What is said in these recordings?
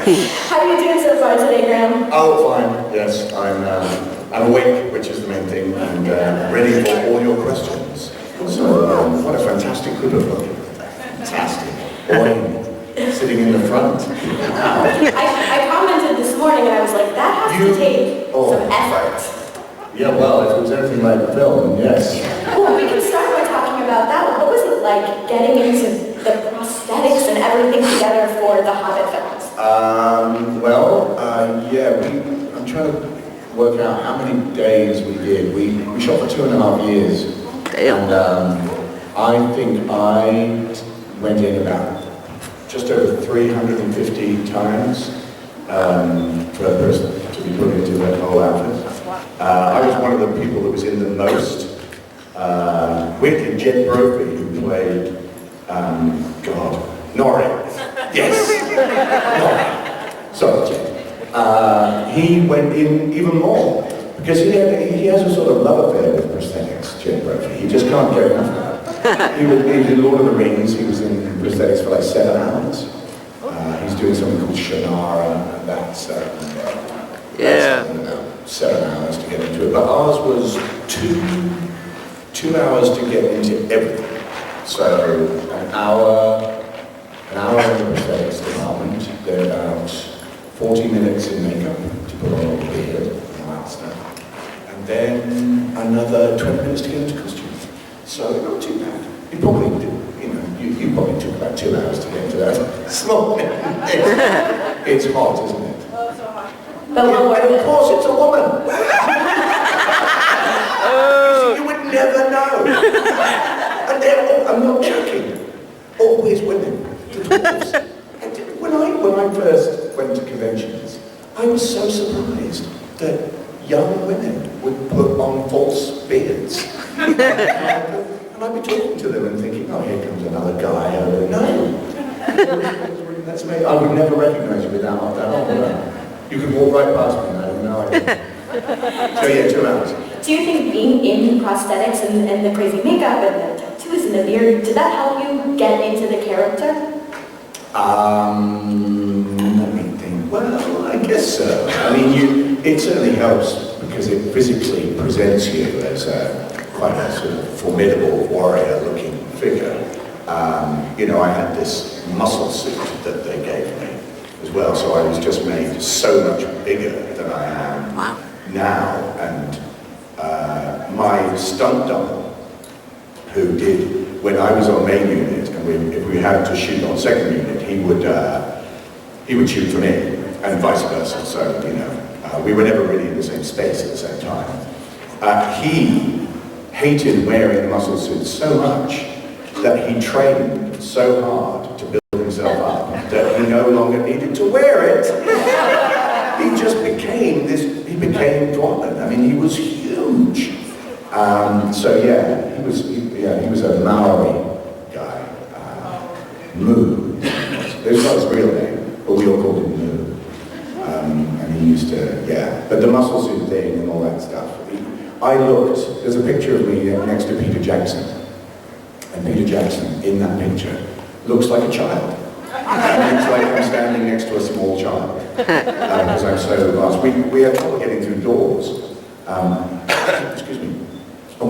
How are you doing so far today, Graham? Oh, fine. Yes, I'm awake, which is the main thing, and ready for all your questions. So, what a fantastic group of people. Fantastic. Wayne, sitting in the front. Wow. I commented this morning, and I was like, that has to take some effort. Yeah, well, if it was anything like the film, yes. Well, we can start by talking about that. What was it like getting into the prosthetics and everything together for the Hobbitt films? I'm trying to work out how many days we did. We shot for 2.5 years. Damn. And I think I went in about just over 350 times for a person to be put into that whole outfit. I was one of the people that was in the most. Weirdly, Jed Brophy, who played, Norrie. Yes, Norrie. Sorry, Jed. He went in even more, because he has a sort of love affair with prosthetics, Jed Brophy. He just can't get enough of that. He did Lord of the Rings, he was in prosthetics for like 7 hours. He's doing something called Shannara, and that's, yeah. 7 hours to get into it, but ours was two hours to get into everything. So an hour in the prosthetics department, then about 40 minutes in makeup to put on all the beard and all that stuff, and then another 20 minutes to get into costume. So not too bad. You probably did, you probably took about 2 hours to get into that. Small. It's hot, isn't it? But and of course, it's a woman. You would never know. And I'm not joking. Always women. The dwarves. And when I first went to conventions, I was so surprised that young women would put on false beards. And I'd be talking to them and thinking, oh, here comes another guy. No. That's amazing. I would never recognize you without that. You could walk right past me and I have no idea. So yeah, 2 hours. Do you think being in prosthetics and the crazy makeup and the tattoos and the beard, did that help you get into the character? Let me think. Well, I guess so. I mean, it certainly helps because it physically presents you as quite a sort of formidable warrior-looking figure. I had this muscle suit that they gave me as well, so I was just made so much bigger than I am now. And my stunt double, who did, when I was on main unit, and if we had to shoot on second unit, he would shoot for me, and vice versa. So we were never really in the same space at the same time. He hated wearing muscle suits so much that he trained so hard to build himself up that he no longer needed to wear it. He just became Dwarven. I mean, he was huge. He was a Maori guy. Moo. This was his real name, but we all called him Moo. And he used to, but the muscle suit thing and all that stuff. There's a picture of me next to Peter Jackson. And Peter Jackson, in that picture, looks like a child. And it's like I'm standing next to a small child. Because I'm so vast. We had trouble getting through doors. Excuse me. And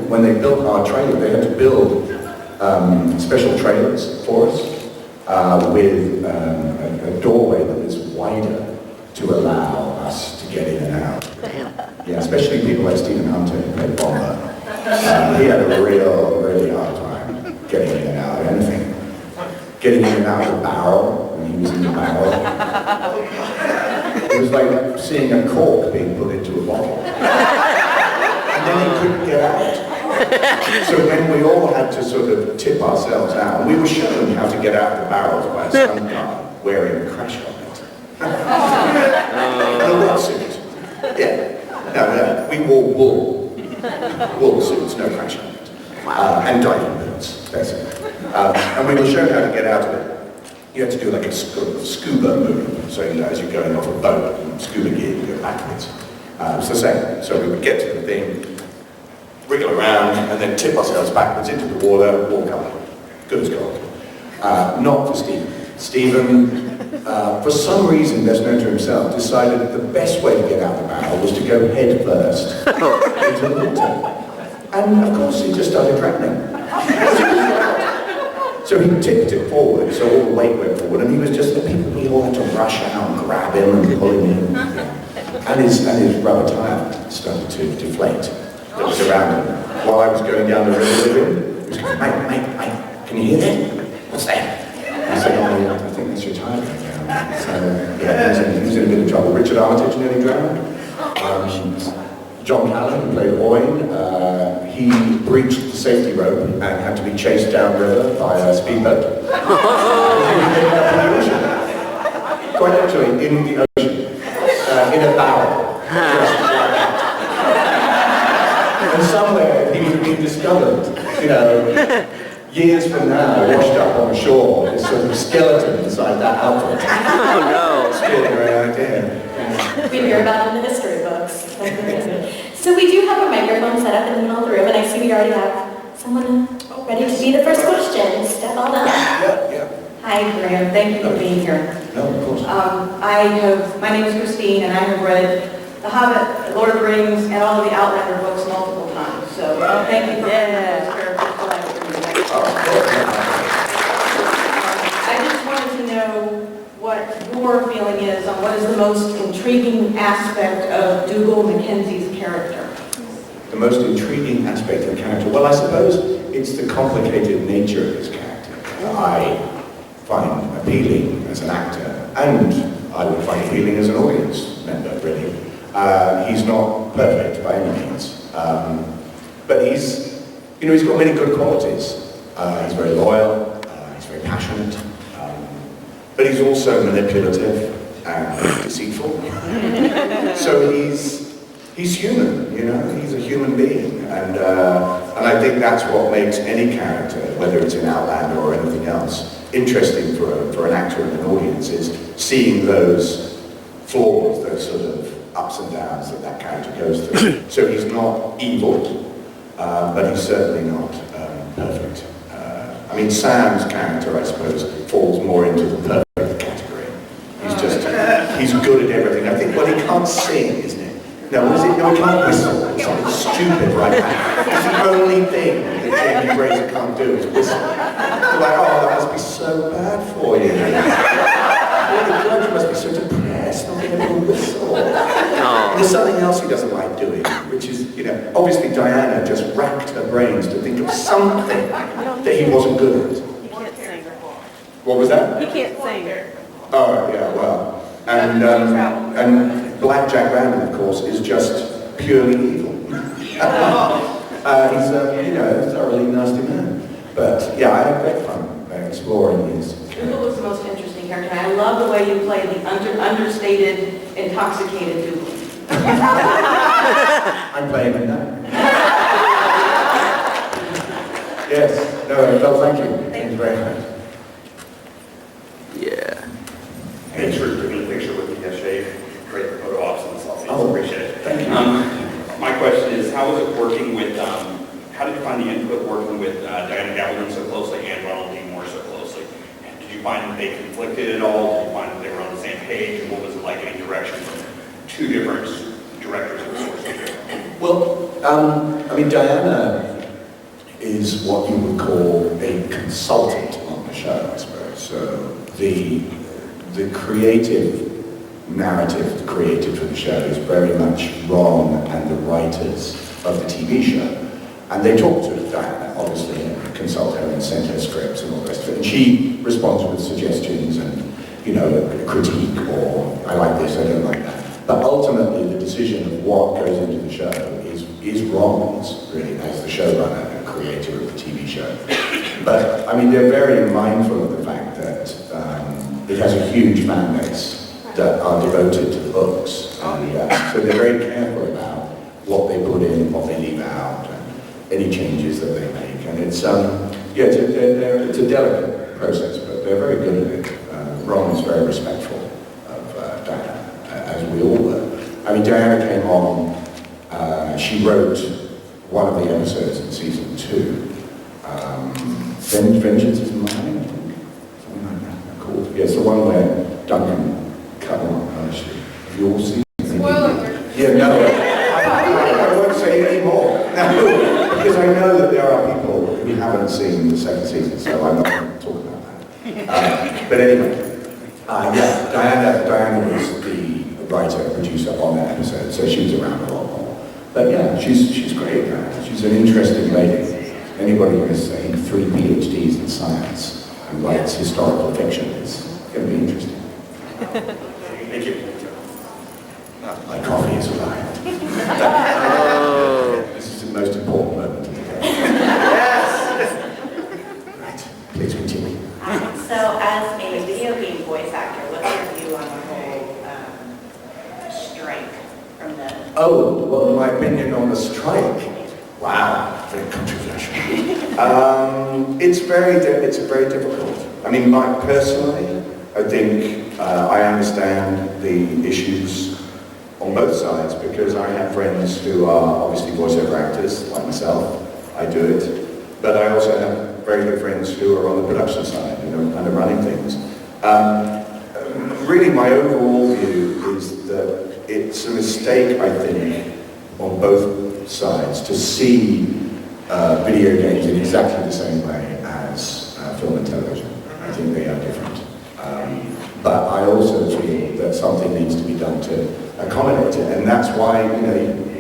when they built our trailer, they had to build special trailers for us with a doorway that was wider to allow us to get in and out. Yeah, especially people like Stephen Hunter, who played Bomber. He had a really hard time getting in and out of anything. Getting in and out of the barrel, when he was in the barrel. It was like seeing a cork being put into a bottle. And then he couldn't get out. So then we all had to sort of tip ourselves out. We were shown how to get out of the barrels by a stunt guard wearing a crash helmet. And a wetsuit. Yeah. No, we wore wool suits, no crash helmet. And diving boots, basically. And we were shown how to get out of it. You had to do like a scuba move. So, as you're going off a boat, and scuba gear, you go backwards. It's the same. So we would get to the thing, wriggle around, and then tip ourselves backwards into the water, walk up. Good as gold. Not for Stephen. Stephen for some reason, best known to himself, decided that the best way to get out the barrel was to go head first into the water. And of course, he just started drowning. So he tipped it forward, so all the weight went forward, and he was just, we all had to rush out and grab him and pull him in. And his rubber tire started to deflate that was around him. While I was going down the river with him, he was going, mate, can you hear that? What's that? I said, oh, I think that's your tire going down. So, yeah, he was in a bit of trouble. Richard Armitage nearly drowned. John Callan, who played Owen, he breached the safety rope and had to be chased downriver by a speedboat. Quite literally, in the ocean, in a barrel. And somewhere he would be discovered, years from now, washed up on shore, this sort of skeleton inside that outfit. Oh no! It's really a great idea. We hear about it in the history books. So we do have a microphone set up in the middle of the room, and I see we already have someone ready to be the first question. Step on up. Yeah. Hi, Graham. Thank you for being here. No, of course. My name is Christine, and I have read The Hobbit, Lord of the Rings, and all of the Outlander books multiple times. So thank you for bringing those characters to life for me. I just wanted to know what your feeling is on what is the most intriguing aspect of Dougal Mackenzie's character. The most intriguing aspect of the character? Well, I suppose it's the complicated nature of his character. I find appealing as an actor, and I would find appealing as an audience member, really. He's not perfect by any means, but he's got many good qualities. He's very loyal, he's very passionate, but he's also manipulative and deceitful. So he's human, he's a human being, and I think that's what makes any character, whether it's in Outlander or anything else, interesting for an actor and an audience, is seeing those flaws, those sort of ups and downs that character goes through. So he's not evil, but he's certainly not perfect. Sam's character, I suppose, falls more into the perfect category. He's good at everything. I think, well, he can't sing, isn't it? No, what is it? No, he can't whistle. Something stupid right now. It's the only thing that Jamie Fraser can't do is whistle. You're like, oh, that must be so bad for you. The judge must be so depressed not being able to whistle. There's something else he doesn't like doing, which is, obviously Diana just racked her brains to think of something that he wasn't good at. He can't sing. What was that? He can't sing. Oh, yeah, well. And Black Jack Randall, of course, is just purely evil. He's a thoroughly nasty man. But, yeah, I had great fun exploring his Dougal was the most interesting character, and I love the way you play the understated, intoxicated Dougal. I'm playing him now. Yes. No, thank you. Thank you very much. Yeah. Thanks for taking a picture with me yesterday. Great photo ops and stuff. Oh, Appreciate it. Thank you. My question is, how was it working with, how did you find the input working with Diana Gabaldon so closely and Ronald D. Moore so closely? And did you find that they conflicted at all? Did you find that they were on the same page? And what was it like any direction from two different directors of sorts? Well, Diana is what you would call a consultant on the show, I suppose. So the creative narrative created for the show is very much Ron and the writers of the TV show. And they talk to Diana, obviously, and consult her and send her scripts and all the rest of it. And she responds with suggestions and, a critique, or I like this, I don't like that. But ultimately, the decision of what goes into the show is Ron's, really, as the showrunner and creator of the TV show. But, they're very mindful of the fact that it has a huge fan base that are devoted to the books. And so they're very careful about what they put in, what they leave out, and any changes that they make. And it's, it's a delicate process, but they're very good at it. Ron is very respectful of Diana, as we all were. Diana came on, she wrote one of the episodes in season 2. Vengeance is Mine, I think. Something like that, called. Yeah, it's the one where Yeah, no, I won't say any more. No, because I know that there are people who haven't seen the second season, so I'm not going to talk about that. But anyway, yeah, Diana was the writer, producer on that episode, so she was around a lot more. But yeah, she's great, Diana. She's an interesting lady. Anybody who has, I think, 3 PhDs in science and writes historical fiction is going to be interesting. Thank you. My coffee has arrived. This is the most important moment of the day. Right, please continue. So, as a video game voice actor, what's your view on the whole strike from the... Oh, well, my opinion on the strike. Wow, very controversial. It's very difficult. I mean, personally, I think I understand the issues on both sides because I have friends who are obviously voiceover actors, like myself. I do it. But I also have very good friends who are on the production side, kind of running things. Really, my overall view is that it's a mistake, I think, on both sides to see video games in exactly the same way as film and television. I think they are different. But I also feel that something needs to be done to accommodate it, and that's why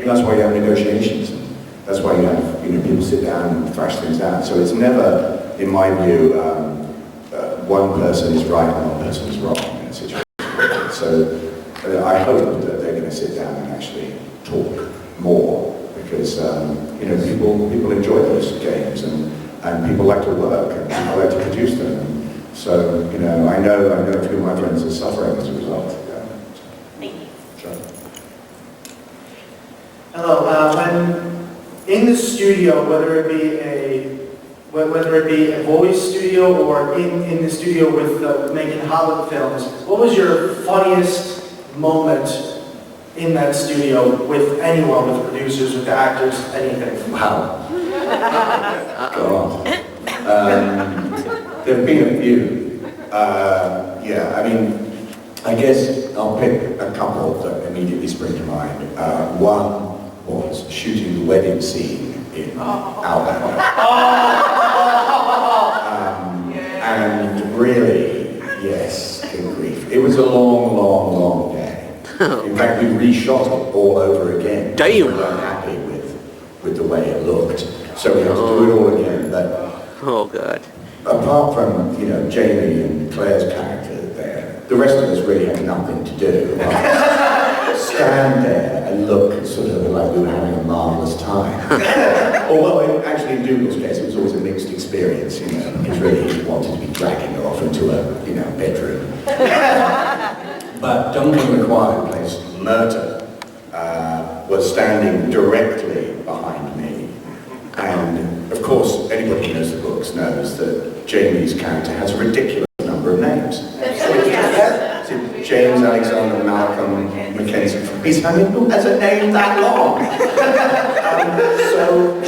that's why you have negotiations. That's why you have people sit down and thrash things out. So it's never, in my view, one person is right and one person is wrong in a situation. So I hope that they're going to sit down and actually talk more because people enjoy those games and people like to work and people like to produce them. So I know a few of my friends are suffering as a result. Yeah. Thank you. Sure. Hello. When in the studio, whether it be a voice studio or in the studio with making Hobbitt films, what was your funniest moment in that studio with anyone, with producers, with the actors, anything? Wow. God. There have been a few. Yeah, I mean, I guess I'll pick a couple that immediately spring to mind. One was shooting the wedding scene in Outlander. And really, yes, good grief. It was a long day. In fact, we reshot it all over again. Damn. We weren't happy with the way it looked. So we had to do it all again. But Oh, God. apart from, Jamie and Claire's character there, the rest of us really had nothing to do. Stand there and look sort of like we were having a marvellous time. Although, actually, in Dougal's case, it was always a mixed experience, because really he wanted to be dragging her off into a, bedroom. But Duncan McQuarrie, who plays Murta, was standing directly behind me. And, of course, anybody who knows the books knows that Jamie's character has a ridiculous number of names. James, Alexander, Malcolm, Mackenzie. Who has a name that long? So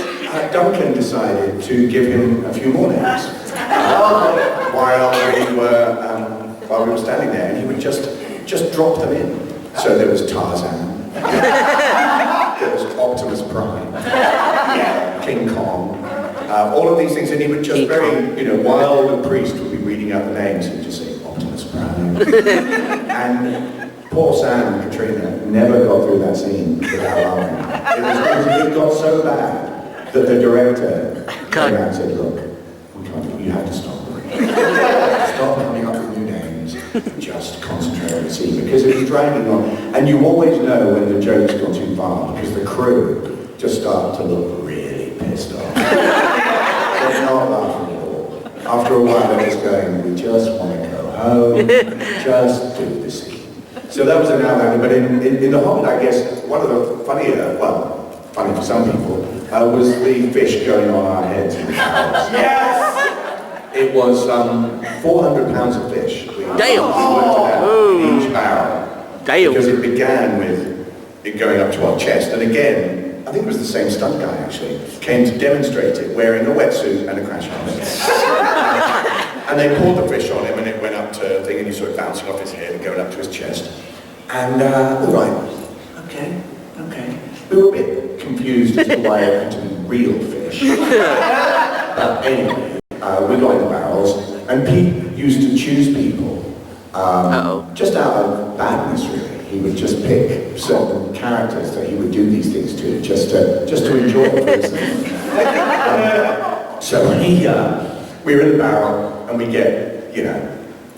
Duncan decided to give him a few more names while we were standing there, and he would just drop them in. So there was Tarzan, there was Optimus Prime, King Kong, all of these things, and he would just while the priest would be reading out the names, he'd just say Optimus Prime. And poor Sam and Katrina never got through that scene without laughing. It got so bad that the director came out and said, look, you have to stop. Stop coming up with new names, just concentrate on the scene, because it was dragging on. And you always know when the joke's gone too far, because the crew just start to look really pissed off. They're not laughing at all. After a while they're just going, we just want to go home, just do the scene. So that was an Outlander, but in The Hobbitt, I guess, one of the funnier, funny for some people, was the fish going on our heads in the barrels. Yes! It was 400 pounds of fish. We worked it out in each barrel. Damn. Because it began with it going up to our chest, and again, I think it was the same stunt guy actually, came to demonstrate it wearing a wetsuit and a crash helmet. And they poured the fish on him, and it went up to a thing, and he sort of bouncing off his head and going up to his chest. And, all right, okay, We were a bit confused as to why it had to be real fish. But anyway, we got in the barrels, and Pete used to choose people just out of badness, really. He would just pick certain characters that he would do these things to, just to enjoy it for himself. So we were in the barrel, and we get, you know,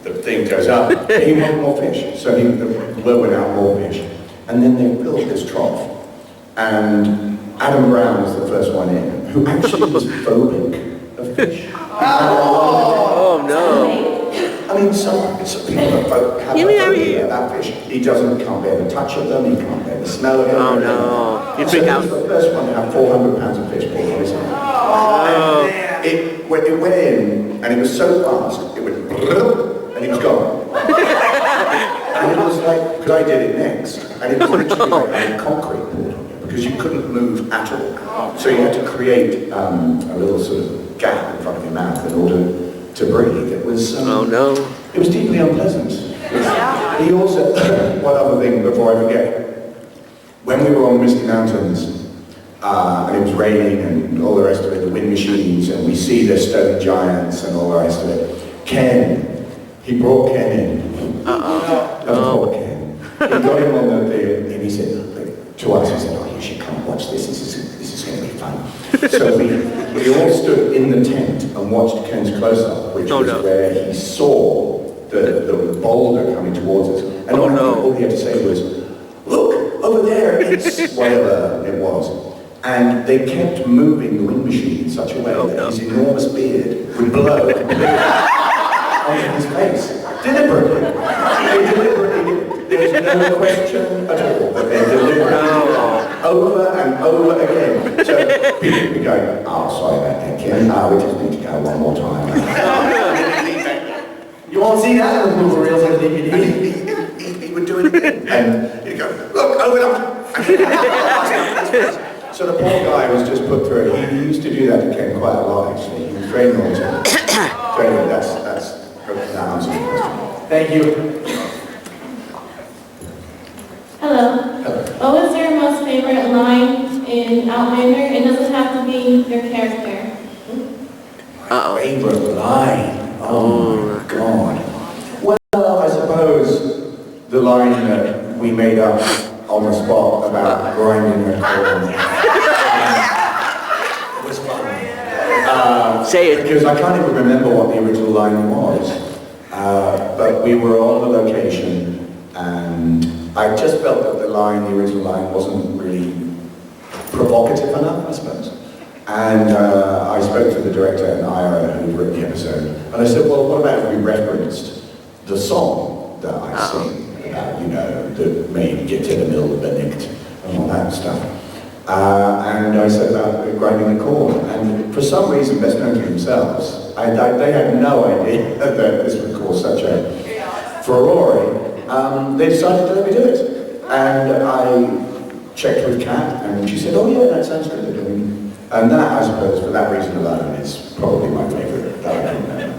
the thing goes up. He wanted more fish, so the lure went out more fish, and then they built this trough. And Adam Brown was the first one in, who actually was phobic of fish. Oh no. I mean, some people have phobia about fish. He can't bear the touch of them, he can't bear the smell of them. Oh no. You So freak he out. was the first one to have 400 pounds of fish pulled on his head. And it went in, and it was so fast, it went, and he was gone. And it was like, because I did it next, and it was literally like having concrete poured on you, because you couldn't move at all. So you had to create a little sort of gap in front of your mouth in order to breathe. It was, Oh no. it was deeply unpleasant. He also, one other thing before I forget, when we were on Misty Mountains, and it was raining and all the rest of it, the wind machines, and we see the stone giants and all the rest of it, he brought Ken in. Poor Ken. He got him on the thing, and he said, to us, he said, oh, you should come and watch this, this is going to be fun. So we all stood in the tent and watched Ken's close-up, which was where he saw the boulder coming towards us. And all he had to say was, look, over there, it's whatever it was. And they kept moving the wind machine in such a way that his enormous beard would blow onto his face. Deliberately. They deliberately did. There's no question at all that they deliberately did that. Over and over again. So people would be going, oh, sorry about that, Ken. We just need to go one more time. You won't see that in the movie reels on DVD. He would do it again. And he'd go, look, over there. So the poor guy was just put through it. He used to do that to Ken quite a lot, actually. He was very naughty. So anyway, that's hopefully that answers your question. Thank you. Hello. What was your most favorite line in Outlander? It doesn't have to be your character. Favorite line? Oh my God. Well, I suppose the line that we made up on the spot about grinding the corn was fun. Say it. Because I can't even remember what the original line was. But we were on the location, and I just felt that the original line wasn't really provocative enough, I suppose. And I spoke to the director and Ira, who'd written the episode, and I said, well, what about if we referenced the song that I sing about, you know, that made Get to the Mill Benedict and all that stuff. And I said about grinding the corn, and for some reason, best known to themselves, they had no idea that this would cause such a furore. They decided to let me do it. And I checked with Kat, and she said, oh yeah, that sounds good. And that, I suppose, for that reason alone, is probably my favorite that I can remember.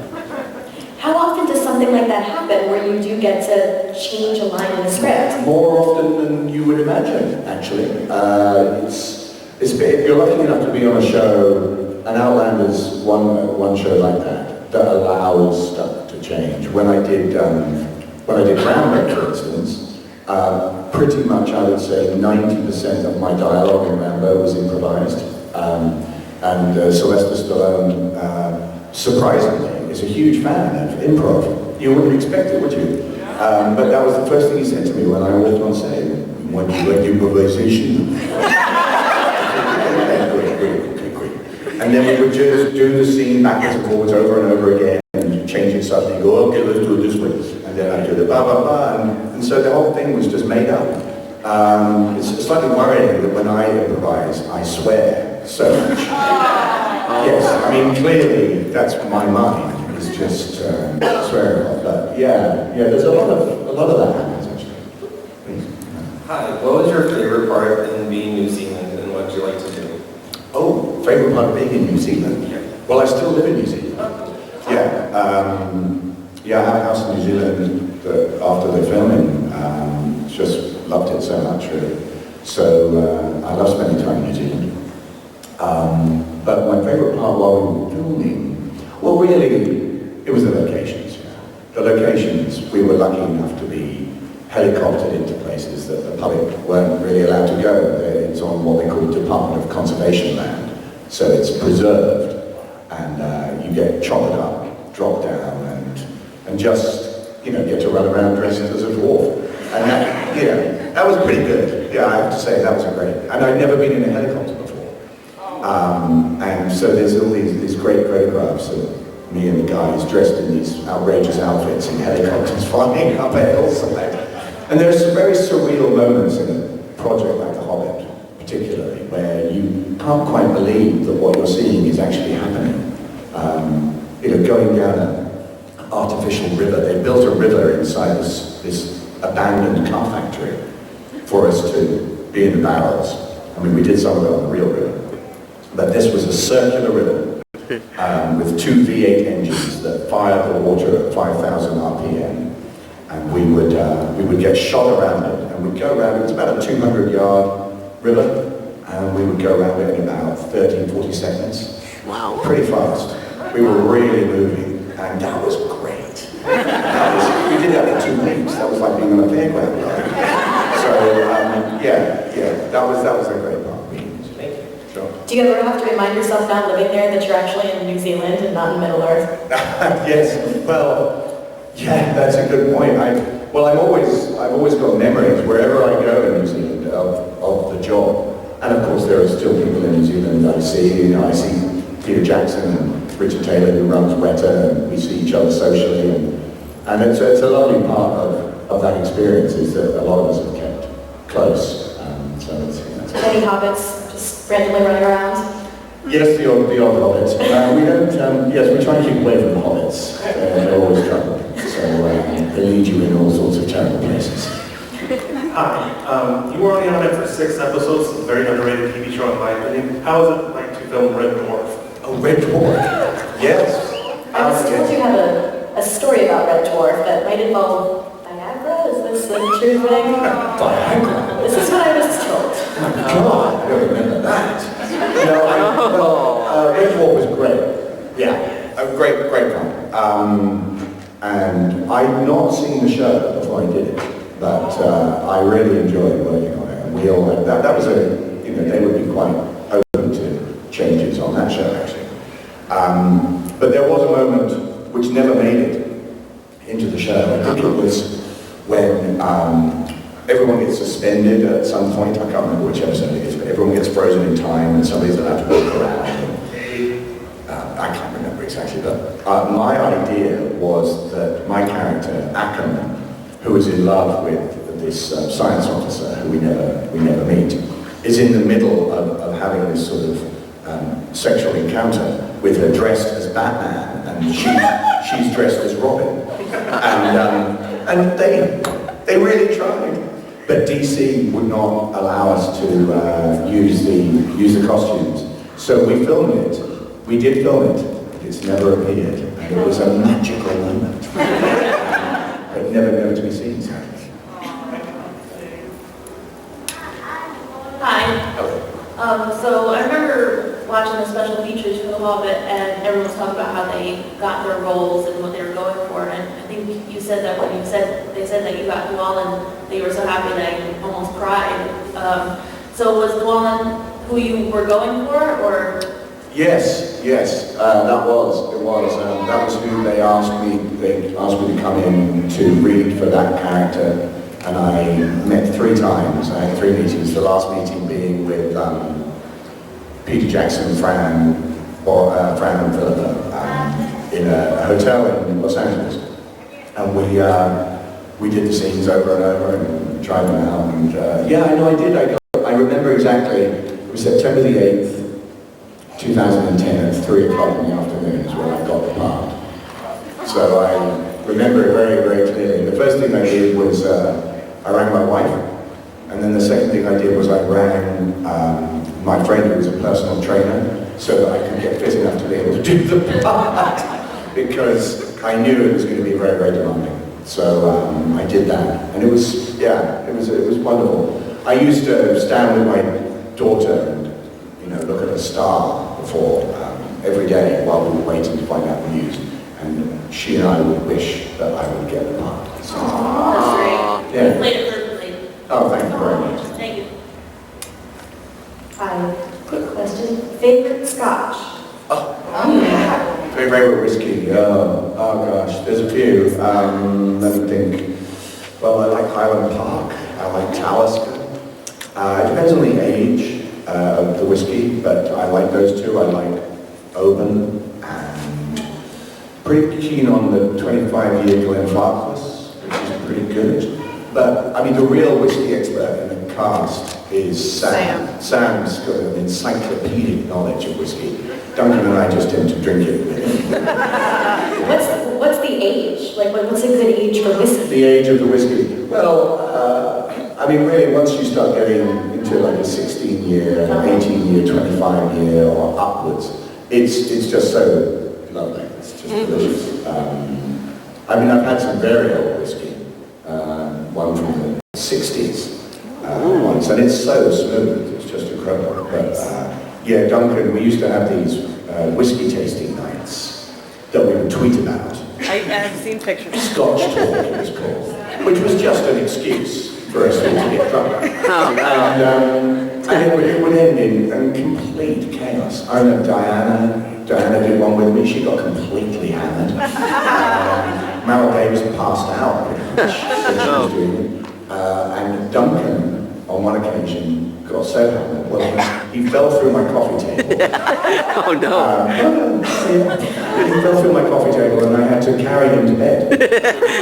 How often does something like that happen, where you do get to change a line in a script? More often than you would imagine, actually. If you're lucky enough to be on a show, and Outlander's one show like that allows stuff to change. When I did Rambo, for instance, pretty much I would say 90% of my dialogue in Rambo was improvised. And Sylvester Stallone, surprisingly, is a huge fan of improv. You wouldn't expect it, would you? But that was the first thing he said to me when I walked on stage. When you like improvisation? Great. And then we would just do the scene backwards and forwards over and over again and change it suddenly, go, okay, let's do it this way. And then I do the ba-ba-ba, and so the whole thing was just made up. It's slightly worrying that when I improvise, I swear so much. Yes, I mean, clearly, that's my mind. It's just swearing off. But yeah, there's a lot of that happens, actually. Hi, what was your favorite part in being New Zealand, and what did you like to do? Oh, favorite part of being in New Zealand? Yeah. Well, I still live in New Zealand. Yeah, I had a house in New Zealand after the filming. Just loved it so much, really. So I love spending time in New Zealand. But my favourite part while we were filming, well really, it was the locations. Yeah. The locations, we were lucky enough to be helicoptered into places that the public weren't really allowed to go. It's on what they call Department of Conservation land. So it's preserved, and you get chopped up, dropped down, and just, get to run around dressed as a dwarf. And that, that was pretty good. Yeah, I have to say, that was great. And I'd never been in a helicopter before. And so there's all these great photographs of me and the guys dressed in these outrageous outfits in helicopters flying up a hillside. And there are some very surreal moments in a project like The Hobbitt, particularly, where you can't quite believe that what you're seeing is actually happening. Going down an artificial river. They built a river inside this abandoned car factory for us to be in the barrels. I mean, we did some of it on the real river. But this was a circular river with two V8 engines that fired the water at 5,000 RPM. And we would get shot around it, and we'd go around it. It's about a 200-yard river, and we would go around it in about 30, 40 seconds. Wow. Pretty fast. We were really moving, and that was great. We did that for 2 weeks. That was like being on a fairground ride. So that was a great part. Thank you. Sure. Do you ever have to remind yourself now living there that you're actually in New Zealand and not in Middle Earth? Yes. Well, yeah, that's a good point. I've always got memories wherever I go in New Zealand of the job. And of course, there are still people in New Zealand I see. I see Peter Jackson and Richard Taylor, who runs Weta, and we see each other socially. And it's a lovely part of that experience is that a lot of us have kept close. So it's Any hobbits just randomly running around? Yes, the odd hobbits. We don't. Yes, we try and keep away from the hobbits. They're always trouble. So they lead you in all sorts of terrible places. Hi. You were only on it for 6 episodes. It's a very underrated TV show in my opinion. How was it like to film Red Dwarf? Oh, Red Dwarf. Yes. I was told you have a story about Red Dwarf that might involve Viagra. Is this the true thing? Viagra. This is what I was told. Oh my God, I don't remember that. Red Dwarf was great. Yeah, a great fun. And I'd not seen the show before I did it, but I really enjoyed working on it. And we all had that was they would be quite open to changes on that show actually. But there was a moment which never made it into the show. I think it was when everyone gets suspended at some point. I can't remember which episode it is, but everyone gets frozen in time and somebody's allowed to walk around. I can't remember exactly, but my idea was that my character, Ackerman, who is in love with this science officer who we never meet, is in the middle of having this sort of sexual encounter with her dressed as Batman, and she's dressed as Robin. And they really tried. But DC would not allow us to use the costumes. So we filmed it. We did film it, but it's never appeared. And it was a magical moment. But never to be seen, sadly. Hi. So I remember watching the special features for The Hobbit, and everyone was talking about how they got their roles and what they were going for. And I think you said that when they said that you got Dwalin, they were so happy that you almost cried. So was Dwalin who you were going for, or? Yes, that was who they asked me. They asked me to come in to read for that character, and I met 3 times. I had 3 meetings. The last meeting being with Peter Jackson, Fran and Philippa in a hotel in Los Angeles, and we did the scenes over and over and tried them out. And I did. I remember exactly. It was September the 8th. 2010 at 3 o'clock in the afternoon is when I got the part. So I remember it very, very clearly. The first thing I did was I rang my wife, and then the second thing I did was I rang my friend who was a personal trainer so that I could get fit enough to be able to do the part because I knew it was going to be very, very demanding. So I did that, and it was wonderful. I used to stand with my daughter and, look at a star before every day while we were waiting to find out the news. And she and I would wish that I would get the part. That's great. Yeah. You played it perfectly. Oh, thank you very much. Thank you. Hi, quick question. Favorite scotch? Favorite whiskey? Oh gosh, there's a few. Let me think. Well, I like Highland Park. I like Talisker. It depends on the age of the whiskey, but I like those two. I like Oban and pretty keen on the 25-year Glenfarclas, which is pretty good. But, I mean, the real whiskey expert in the cast is Sam. Sam's got an encyclopedic knowledge of whiskey. Duncan and I just tend to drink it with him. What's the age? Like, what's a good age for whiskey? The age of the whiskey? Well, I mean, really, once you start getting into like a 16-year, 18-year, 25-year or upwards, it's just so lovely. It's just delicious. I mean, I've had some very old whiskey, one from the 60s once, and it's so smooth, it's just incredible. But yeah, Duncan, we used to have these whiskey tasting nights that we would tweet about. I've seen pictures. Scotch talk, it was called, which was just an excuse for us all to get drunk. And it would end in complete chaos. I know Diana did one with me, she got completely hammered. MR.GEEKMEOUT passed out pretty much when she was doing it. And Duncan, on one occasion, got so hammered, well, he fell through my coffee table. Oh no. He fell through my coffee table and I had to carry him to bed,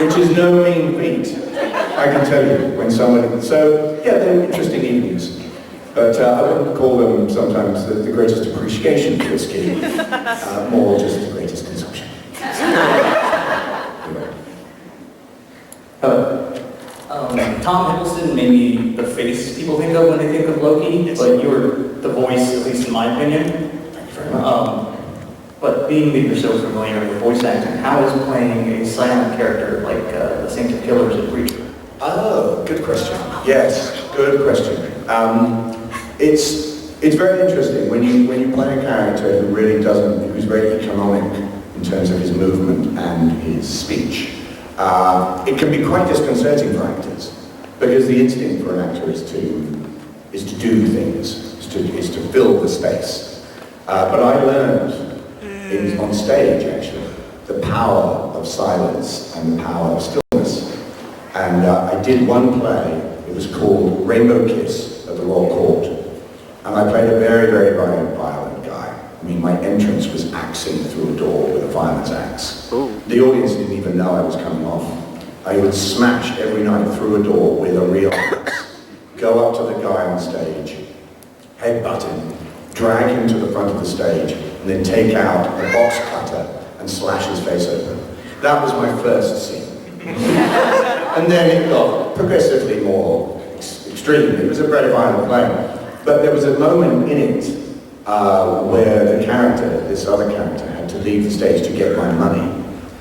which is no mean feat, I can tell you, when somebody... So, yeah, they were interesting evenings. But I wouldn't call them sometimes the greatest appreciation of whiskey, more just the greatest consumption. Hello. Tom Hiddleston may be the face people think of when they think of Loki, but you're the voice, at least in my opinion. Thank you very much. But being that you're so familiar with voice acting, how is playing a silent character like the Saint of Killers in Preacher? Oh, good question. Yes, good question. It's very interesting when you play a character who really doesn't, who's very economic in terms of his movement and his speech. It can be quite disconcerting for actors because the instinct for an actor is to do things, is to fill the space. But I learned on stage actually the power of silence and the power of stillness. And I did one play. It was called Rainbow Kiss at the Royal Court. And I played a very, very violent guy. I mean, my entrance was axing through a door with a fireman's axe. Ooh. The audience didn't even know I was coming on. I would smash every night through a door with a real axe, go up to the guy on stage, headbutt him, drag him to the front of the stage, and then take out a box cutter and slash his face open. That was my first scene. And then it got progressively more extreme. It was a very violent play. But there was a moment in it where the character, this other character, had to leave the stage to get my money.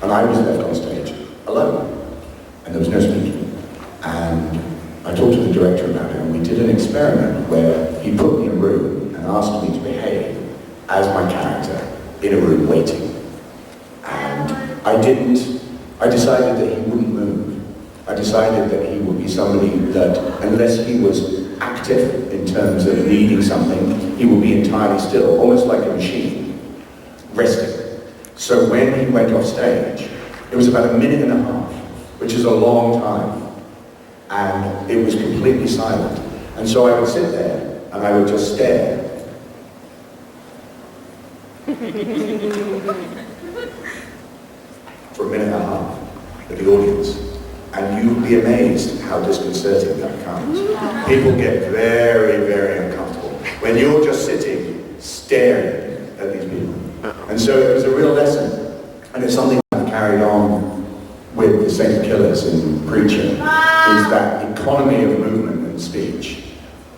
And I was left on stage alone. And there was no speaking. And I talked to the director about it, and we did an experiment where he put me in a room and asked me to behave as my character in a room waiting. And I decided that he wouldn't move. I decided that he would be somebody that, unless he was active in terms of needing something, he would be entirely still, almost like a machine, resting. So when he went off stage, it was about 1.5 minutes, which is a long time, and it was completely silent. And so I would sit there, and I would just stare. For 1.5 minutes at the audience. And you'd be amazed how disconcerting that becomes. People get very, very uncomfortable when you're just sitting, staring at these people. And so it was a real lesson. And it's something I've carried on with the Saint Killers in Preacher, is that economy of movement and speech.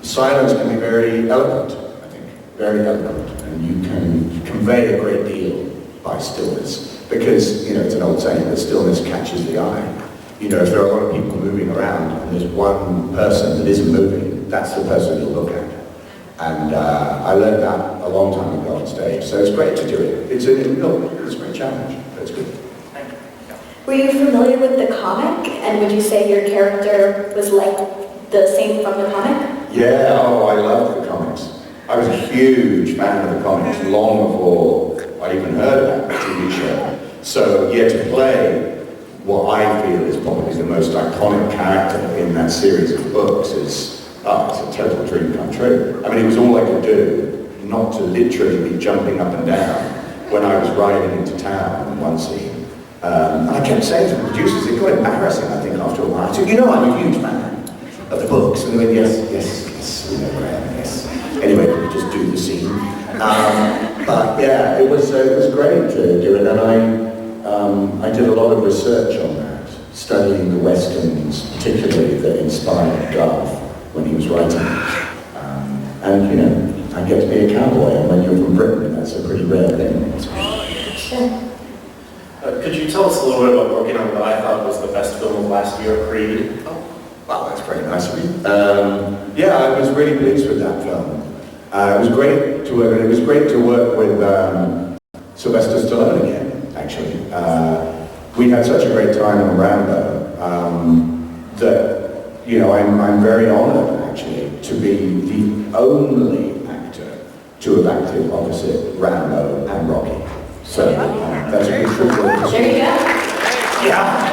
Silence can be very eloquent, I think, very eloquent. And you can convey a great deal by stillness. Because, it's an old saying that stillness catches the eye. If there are a lot of people moving around and there's one person that isn't moving, that's the person you'll look at. And I learned that a long time ago on stage, so it's great to do it. It's a great challenge. That's good. Were you familiar with the comic, and would you say your character was like the same from the comic? Yeah, oh, I loved the comics. I was a huge fan of the comics long before I even heard about the TV show. So, yeah, to play what I feel is probably the most iconic character in that series of books is, it's a total dream come true. I mean, it was all I could do, not to literally be jumping up and down when I was riding into town in one scene. And I kept saying to the producers, it got embarrassing, I think, after a while. I said, you know, I'm a huge fan of the books. And they went, yes, we know, Graham, yes. Anyway, we just do the scene. But yeah, it was great to do it. And I did a lot of research on that, studying the Westerns, particularly that inspired Garth when he was writing. And, you know, I get to be a cowboy, and when you're from Britain, that's a pretty rare thing. Could you tell us a little bit about working on what I thought was the best film of last year, Creed? Oh, wow, that's very nice of you. Yeah, I was really pleased with that film. It was great to work. It was great to work with Sylvester Stallone again. Actually, we had such a great time on Rambo that you know I'm very honoured actually to be the only actor to have acted opposite Rambo and Rocky. So that's a good trip. There you go. Yeah.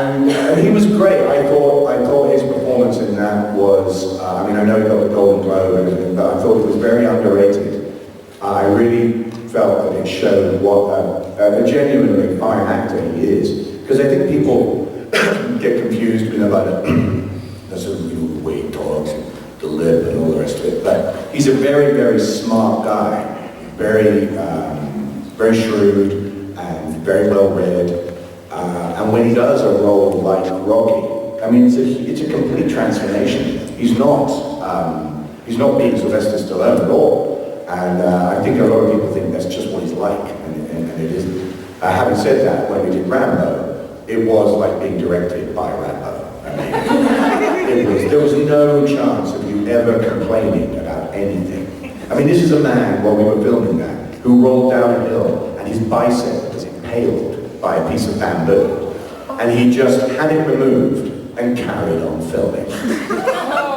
And he was great. I thought his performance in that was, I mean, I know he got the Golden Globe and everything, but I thought it was very underrated. I really felt that it showed what a genuinely fine actor he is. Because I think people get confused about it. The sort of weight dogs and the lip and all the rest of it. But he's a very, very smart guy. Very, very shrewd and very well read. And when he does a role like Rocky, I mean, it's a complete transformation. He's not being Sylvester Stallone at all. And I think a lot of people think that's just what he's like, and it isn't. Having said that, when we did Rambo, it was like being directed by Rambo. I mean, there was no chance of you ever complaining about anything. I mean, this is a man, while we were filming that, who rolled down a hill and his bicep was impaled by a piece of bamboo. And he just had it removed and carried on filming.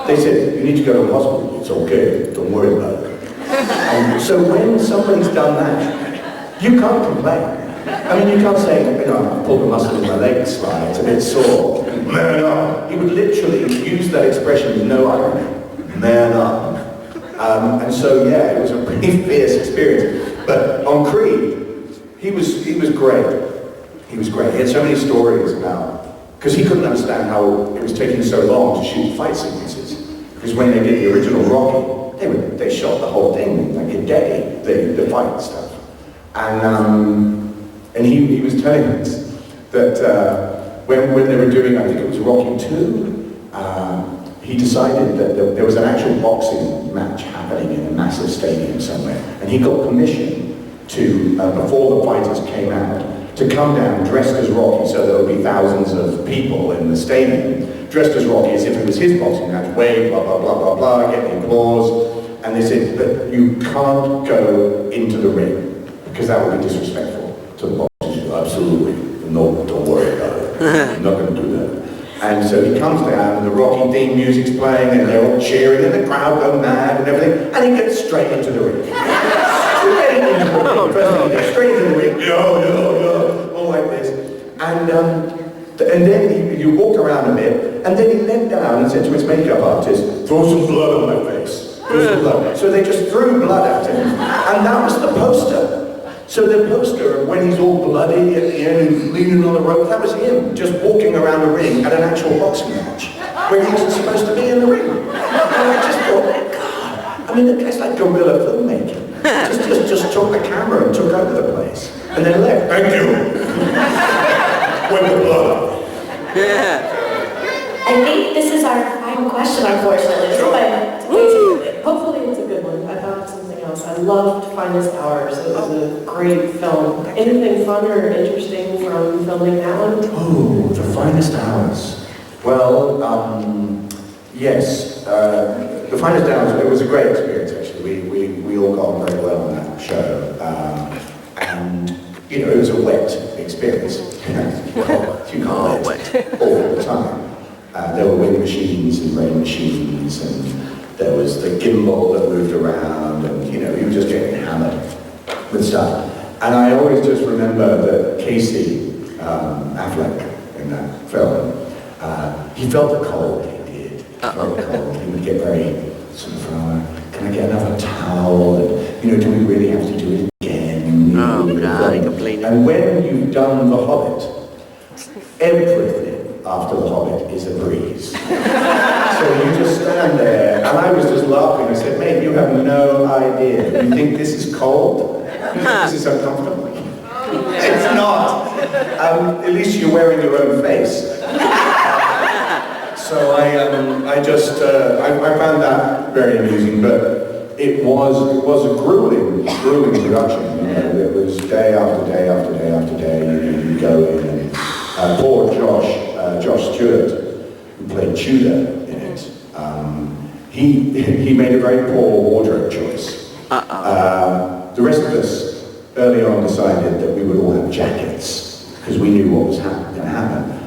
They said, you need to go to the hospital, it's okay, don't worry about it. And so when somebody's done that, you can't complain. I mean, you can't say, you know, I pulled a muscle in my leg sly, it's a bit sore. Man up. He would literally use that expression with no irony. Man up. And so, yeah, it was a pretty fierce experience. But on Creed, he was great. He was great. He had so many stories about, because he couldn't understand how it was taking so long to shoot fight sequences. Because when they did the original Rocky, they shot the whole thing like a day, the fight stuff. And he was telling us that when they were doing, I think it was Rocky 2, he decided that there was an actual boxing match happening in a massive stadium somewhere, and he got permission to, before the fighters came out, to come down dressed as Rocky, so there would be thousands of people in the stadium, dressed as Rocky as if it was his boxing match, wave, blah, blah, blah, blah, blah, get the applause, and they said, but you can't go into the ring, because that would be disrespectful to the boxers. Absolutely, no, don't worry about it, I'm not going to do that. And so he comes down and the Rocky theme music's playing and they're all cheering and the crowd go mad and everything, and he gets straight into the ring. Straight into the ring, yo, all like this. And then he walked around a bit, and then he leant down and said to his makeup artist, throw some blood on my face. Throw some blood. So they just threw blood at him, and that was the poster. So the poster, when he's all bloody at the end and leaning on the rope, that was him, just walking around the ring at an actual boxing match, where he wasn't supposed to be in the ring. And I just thought, God, I mean, the guy's like guerrilla filmmaking. Just took the camera and took over the place, and then left. Thank you. With the blood. Yeah. I think this is our final question, unfortunately. Hopefully it's a good one. I thought of something else. I loved Finest Hours. It was a great film. Anything fun or interesting from filming that one? Oh, The Finest Hours. Well, yes. The Finest Downs, it was a great experience, actually. We all got on very well on that show. And, you know, it was a wet experience. Well, you can't wet all the time. There were wind machines and rain machines, and there was the gimbal that moved around, and, you know, you were just getting hammered with stuff. And I always just remember that Casey Affleck in that film, he felt the cold, he did. He felt the cold. He would get very sort of, can I get another towel? And, you know, do we really have to do it again? Oh, God, he complained. And when you've done The Hobbit, everything after The Hobbit is a breeze. So you just stand there, and I was just laughing. I said, mate, you have no idea. You think this is cold? You think this is uncomfortable? It's not. At least you're wearing your own face. So I found that very amusing, but it was a grueling production. You know, it was day after day after day after day. You go in, and poor Josh Stewart, who played Tudor in it, he made a very poor wardrobe choice. The rest of us early on decided that we would all have jackets because we knew what was going to happen.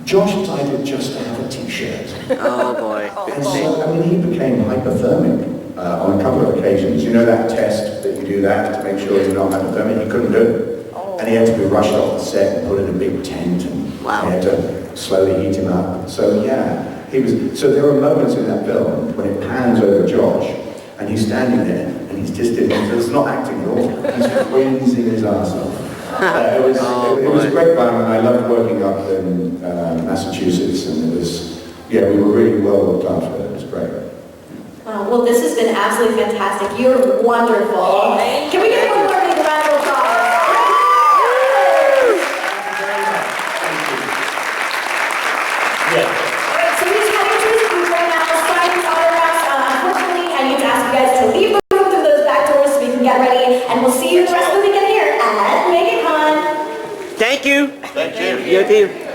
Josh decided just to have a t-shirt. Oh boy. And so, I mean, he became hypothermic on a couple of occasions. You know that test that you do that to make sure you're not hypothermic? He couldn't do it. And he had to be rushed off the set and put in a big tent, and they had to slowly heat him up. So yeah, so there were moments in that film when it pans over Josh, and he's standing there, and he's just it's not acting at all. He's freezing his ass off. It was great fun, and I loved working up in Massachusetts, and we were really well looked after. It was great. Well, this has been absolutely fantastic. You're wonderful. Can we get one more big round of applause? So we're just heading to the booth right now. Signs, autographs. Unfortunately, I need to ask you guys to leave the room through those back doors so we can get ready, and we'll see you the rest of the weekend here at Megacon. Thank you. Thank you. You too.